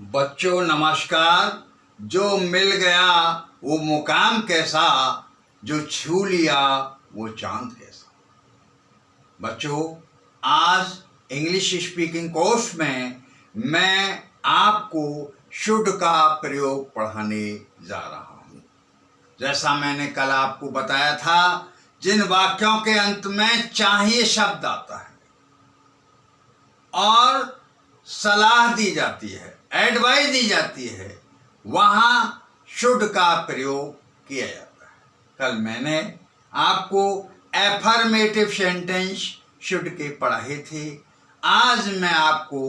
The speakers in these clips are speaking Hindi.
बच्चों नमस्कार। जो मिल गया वो मुकाम कैसा, जो छू लिया वो चांद कैसा। बच्चों, आज इंग्लिश स्पीकिंग कोर्स में मैं आपको शुड का प्रयोग पढ़ाने जा रहा हूँ। जैसा मैंने कल आपको बताया था, जिन वाक्यों के अंत में चाहिए शब्द आता है और सलाह दी जाती है, एडवाइस दी जाती है, वहां शुड का प्रयोग किया जाता है। कल मैंने आपको एफर्मेटिव सेंटेंस शुड के पढ़ाए थे। आज मैं आपको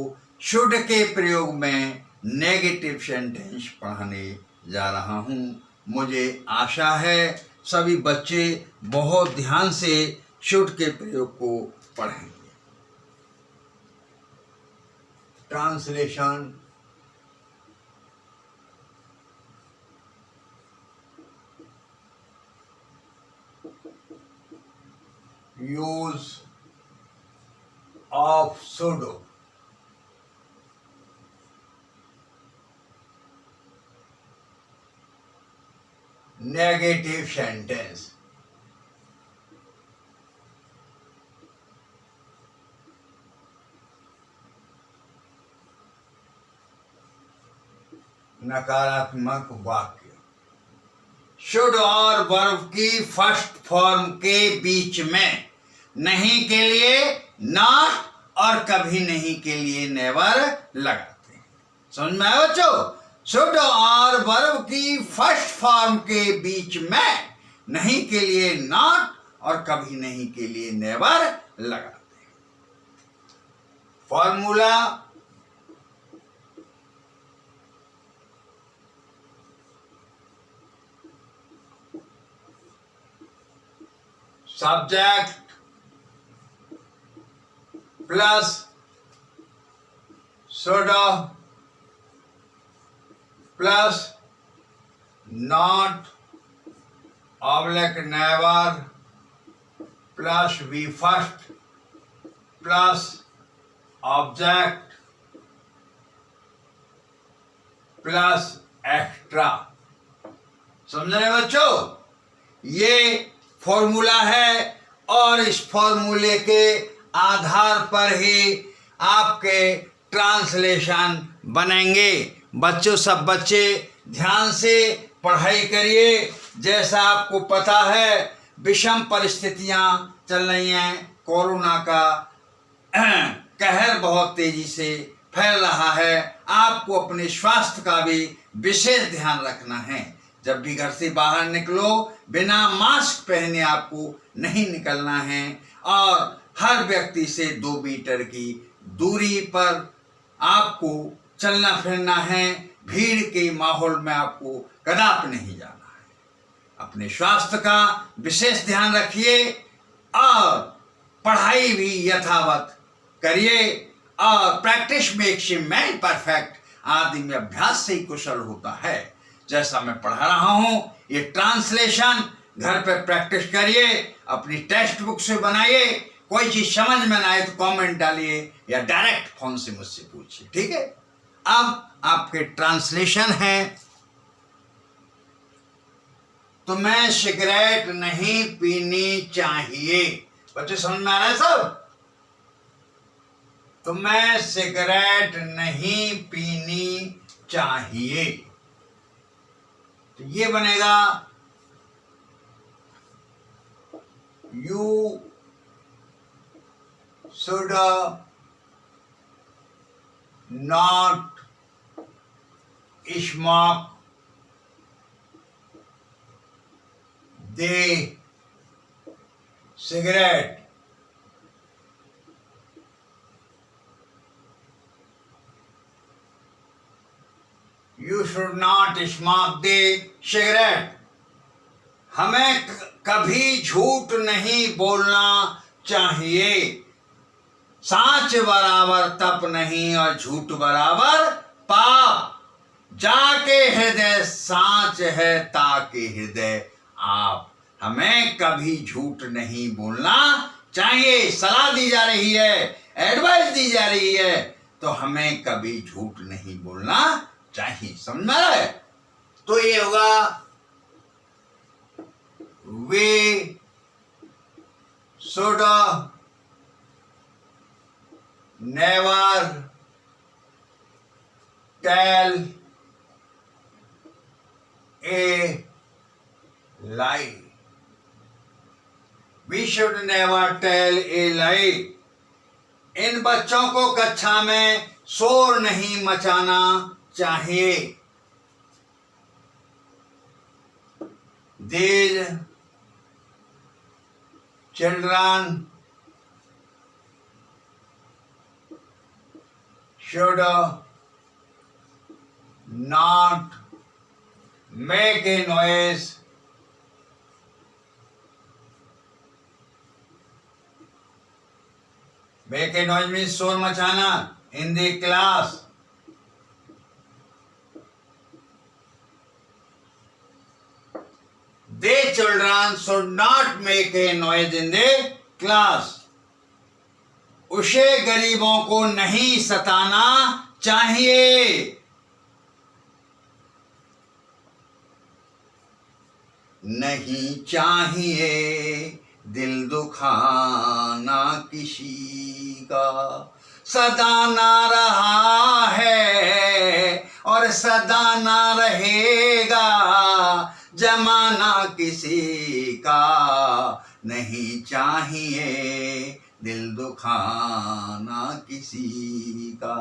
शुड के प्रयोग में नेगेटिव सेंटेंस पढ़ाने जा रहा हूं। मुझे आशा है सभी बच्चे बहुत ध्यान से शुड के प्रयोग को पढ़ेंगे। Translation. Use of should. Negative sentence. नकारात्मक वाक्य। शुड और वर्ब की फर्स्ट फॉर्म के बीच में नहीं के लिए नॉट और कभी नहीं के लिए नेवर लगाते हैं। समझ में आया बच्चों? शुड और वर्ब की फर्स्ट फॉर्म के बीच में नहीं के लिए नॉट और कभी नहीं के लिए नेवर लगाते हैं। Formula. Subject plus should plus not oblique never plus V first plus object plus extra. समझ रहे बच्चों? ये फॉर्मूला है और इस फॉर्मूले के आधार पर ही आपके ट्रांसलेशन बनेंगे। बच्चों, सब बच्चे ध्यान से पढ़ाई करिए। जैसा आपको पता है, विषम परिस्थितियां चल रही हैं। कोरोना का कहर बहुत तेजी से फैल रहा है। आपको अपने स्वास्थ्य का भी विशेष ध्यान रखना है। जब भी घर से बाहर निकलो, बिना मास्क पहने आपको नहीं निकलना है और हर व्यक्ति से 2 मीटर की दूरी पर आपको चलना फिरना है। भीड़ के माहौल में आपको कदापि नहीं जाना है। अपने स्वास्थ्य का विशेष ध्यान रखिए और पढ़ाई भी यथावत करिए। और practice makes a man perfect. आदमी अभ्यास से ही कुशल होता है। जैसा मैं पढ़ा रहा हूं, ये ट्रांसलेशन घर पे प्रैक्टिस करिए, अपनी टेक्स्ट बुक से बनाइए। कोई चीज समझ में ना आए तो कमेंट डालिए या डायरेक्ट फोन से मुझसे पूछिए, ठीक है? अब आपके ट्रांसलेशन है। तुम्हें सिगरेट नहीं पीनी चाहिए। बच्चे समझ में आ रहा है सब? तुम्हें सिगरेट नहीं पीनी चाहिए। तो ये बनेगा you should not smoke the cigarette. You should not smoke the cigarette. हमें कभी झूठ नहीं बोलना चाहिए। साच बराबर तप नहीं और झूठ बराबर पाप। जाके हृदय साच है ताके हृदय आप। हमें कभी झूठ नहीं बोलना चाहिए। सलाह दी जा रही है, एडवाइस दी जा रही है। तो हमें कभी झूठ नहीं बोलना चाहिए। समझ रहे? तो ये होगा we should never tell a lie. We should never tell a lie. इन बच्चों को कक्षा में शोर नहीं मचाना चाहिए। These children should not make a noise make a noise means शोर मचाना in the class. They children should not make a noise in the class. उसे गरीबों को नहीं सताना चाहिए। नहीं चाहिए दिल दुखाना किसी का, सदा ना रहा है और सदा ना रहेगा जमाना किसी का। नहीं चाहिए दिल दुखाना किसी का।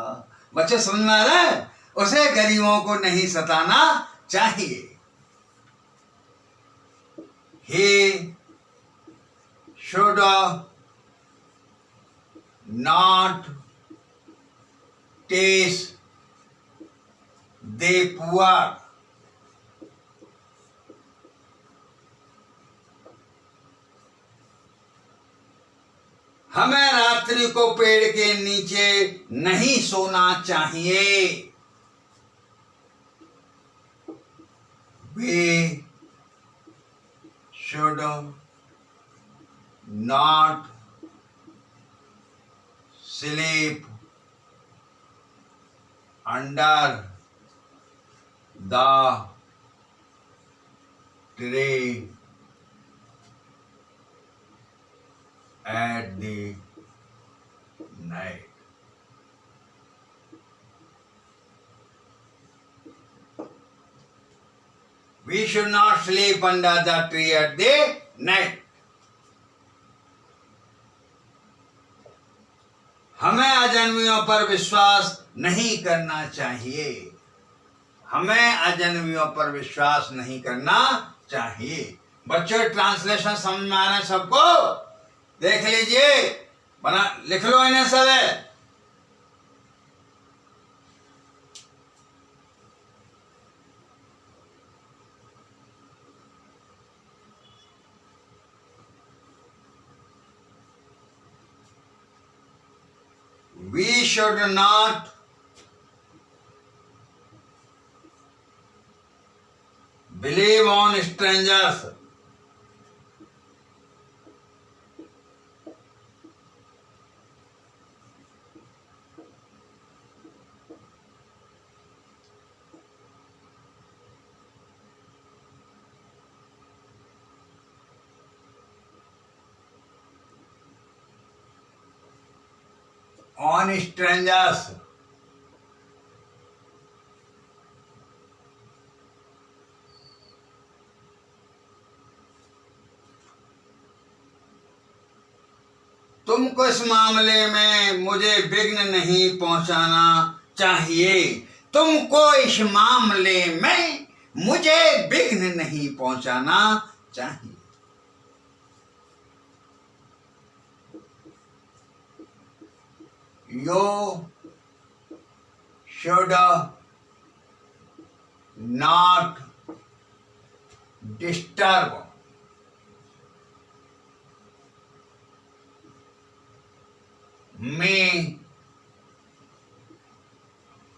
बच्चे समझ में आ रहा है? उसे गरीबों को नहीं सताना चाहिए। He should not tease the poor. हमें रात्रि को पेड़ के नीचे नहीं सोना चाहिए। We should not sleep under the tree at the night. We should not sleep under the tree at the night. हमें अजन्मियों पर विश्वास नहीं करना चाहिए। हमें अजन्मियों पर विश्वास नहीं करना चाहिए। बच्चों ट्रांसलेशन समझ में आ रहे हैं सबको? देख लीजिए, बना लिख लो इन्हें सब है। We should not believe on strangers. On strangers. तुमको इस मामले में मुझे विघ्न नहीं पहुंचाना चाहिए। तुमको इस मामले में मुझे विघ्न नहीं पहुंचाना चाहिए। You should not disturb me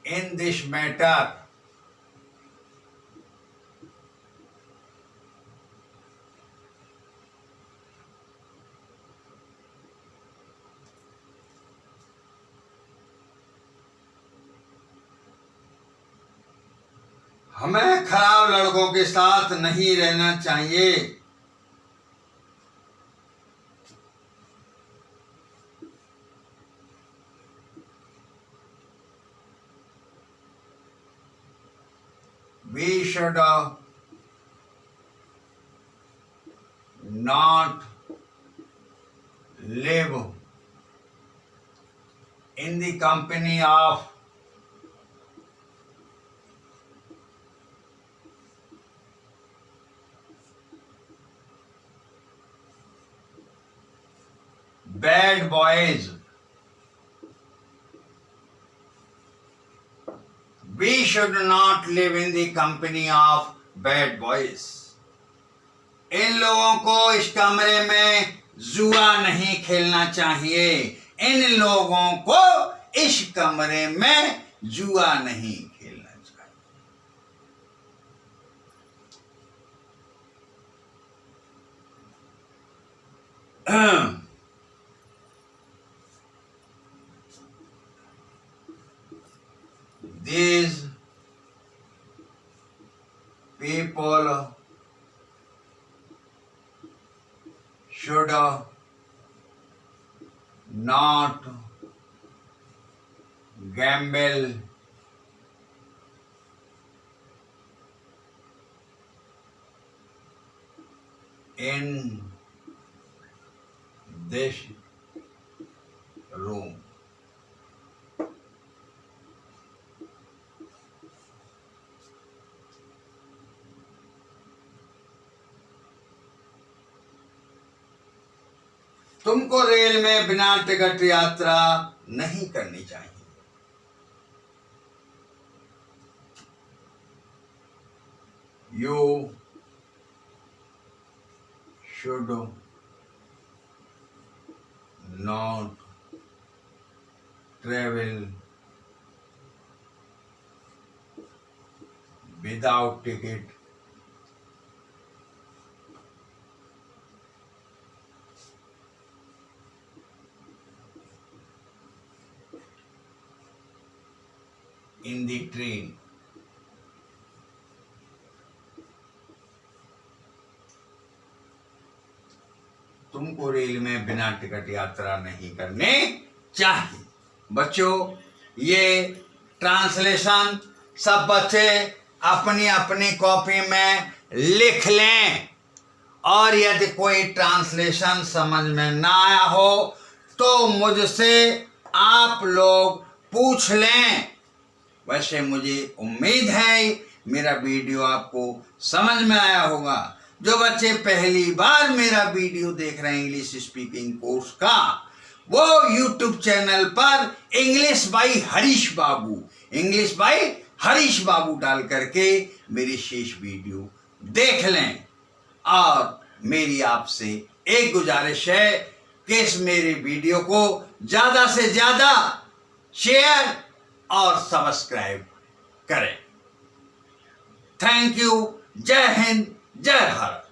in this matter. हमें खराब लड़कों के साथ नहीं रहना चाहिए। We should not live in the company of bad boys. We should not live in the company of bad boys. इन लोगों को इस कमरे में जुआ नहीं खेलना चाहिए। इन लोगों को इस कमरे में जुआ नहीं खेलना चाहिए। These people should not gamble in this room. तुमको रेल में बिना टिकट यात्रा नहीं करनी चाहिए। You should not travel without ticket in the train. तुमको रेल में बिना टिकट यात्रा नहीं करनी चाहिए। बच्चों, ये ट्रांसलेशन सब बच्चे अपनी अपनी कॉपी में लिख लें, और यदि कोई ट्रांसलेशन समझ में ना आया हो तो मुझसे आप लोग पूछ लें। वैसे मुझे उम्मीद है मेरा वीडियो आपको समझ में आया होगा। जो बच्चे पहली बार मेरा वीडियो देख रहे हैं इंग्लिश स्पीकिंग कोर्स का, वो यूट्यूब चैनल पर इंग्लिश बाई हरीश बाबू डाल करके मेरी शेष वीडियो देख लें। और मेरी आपसे एक गुजारिश है कि इस मेरे वीडियो को ज्यादा से ज्यादा शेयर और सब्सक्राइब करें। Thank you. जय हिंद, जय भारत।